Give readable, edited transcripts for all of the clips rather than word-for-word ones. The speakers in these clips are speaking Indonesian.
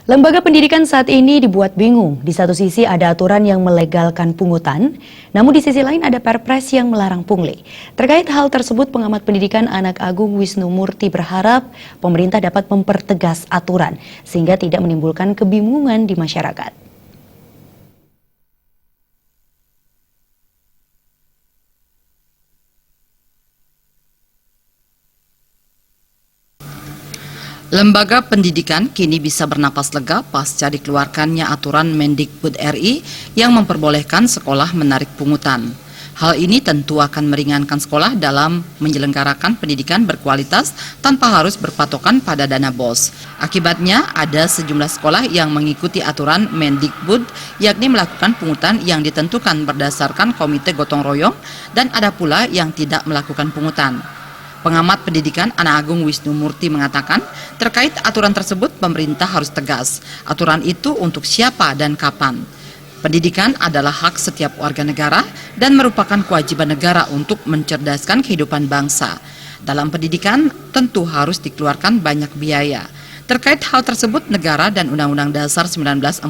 Lembaga pendidikan saat ini dibuat bingung. Di satu sisi ada aturan yang melegalkan pungutan, namun di sisi lain ada perpres yang melarang pungli. Terkait hal tersebut, pengamat pendidikan Anak Agung Wisnu Murti berharap pemerintah dapat mempertegas aturan sehingga tidak menimbulkan kebingungan di masyarakat. Lembaga pendidikan kini bisa bernapas lega pasca dikeluarkannya aturan Mendikbud RI yang memperbolehkan sekolah menarik pungutan. Hal ini tentu akan meringankan sekolah dalam menyelenggarakan pendidikan berkualitas tanpa harus berpatokan pada dana BOS. Akibatnya, ada sejumlah sekolah yang mengikuti aturan Mendikbud, yakni melakukan pungutan yang ditentukan berdasarkan komite gotong royong, dan ada pula yang tidak melakukan pungutan. Pengamat pendidikan Anak Agung Wisnu Murti mengatakan, terkait aturan tersebut pemerintah harus tegas. Aturan itu untuk siapa dan kapan. Pendidikan adalah hak setiap warga negara dan merupakan kewajiban negara untuk mencerdaskan kehidupan bangsa. Dalam pendidikan tentu harus dikeluarkan banyak biaya. Terkait hal tersebut, negara dan Undang-Undang Dasar 1945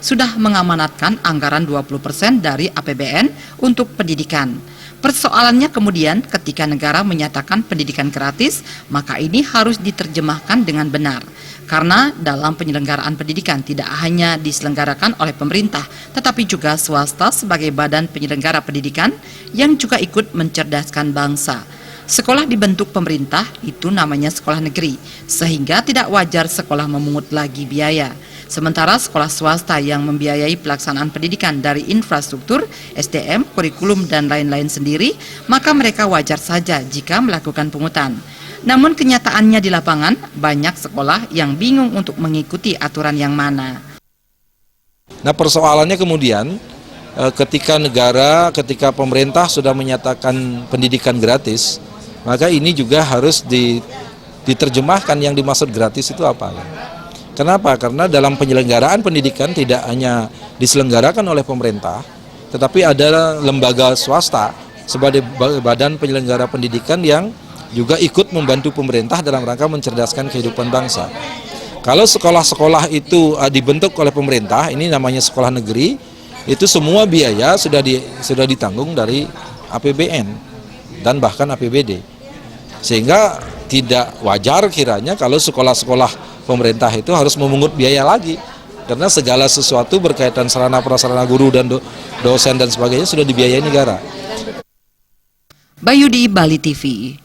sudah mengamanatkan anggaran 20% dari APBN untuk pendidikan. Persoalannya kemudian ketika negara menyatakan pendidikan gratis, maka ini harus diterjemahkan dengan benar. Karena dalam penyelenggaraan pendidikan tidak hanya diselenggarakan oleh pemerintah, tetapi juga swasta sebagai badan penyelenggara pendidikan yang juga ikut mencerdaskan bangsa. Sekolah dibentuk pemerintah, itu namanya sekolah negeri, sehingga tidak wajar sekolah memungut lagi biaya. Sementara sekolah swasta yang membiayai pelaksanaan pendidikan dari infrastruktur, SDM, kurikulum, dan lain-lain sendiri, maka mereka wajar saja jika melakukan pungutan. Namun kenyataannya di lapangan, banyak sekolah yang bingung untuk mengikuti aturan yang mana. Nah, persoalannya kemudian ketika pemerintah sudah menyatakan pendidikan gratis, maka ini juga harus diterjemahkan yang dimaksud gratis itu apa. Kenapa? Karena dalam penyelenggaraan pendidikan tidak hanya diselenggarakan oleh pemerintah, tetapi ada lembaga swasta sebagai badan penyelenggara pendidikan yang juga ikut membantu pemerintah dalam rangka mencerdaskan kehidupan bangsa. Kalau sekolah-sekolah itu dibentuk oleh pemerintah, ini namanya sekolah negeri, itu semua biaya sudah ditanggung dari APBN dan bahkan APBD. Sehingga tidak wajar kiranya kalau sekolah-sekolah pemerintah itu harus memungut biaya lagi, karena segala sesuatu berkaitan sarana prasarana guru dan dosen dan sebagainya sudah dibiayai negara. Bayudi, Bali TV.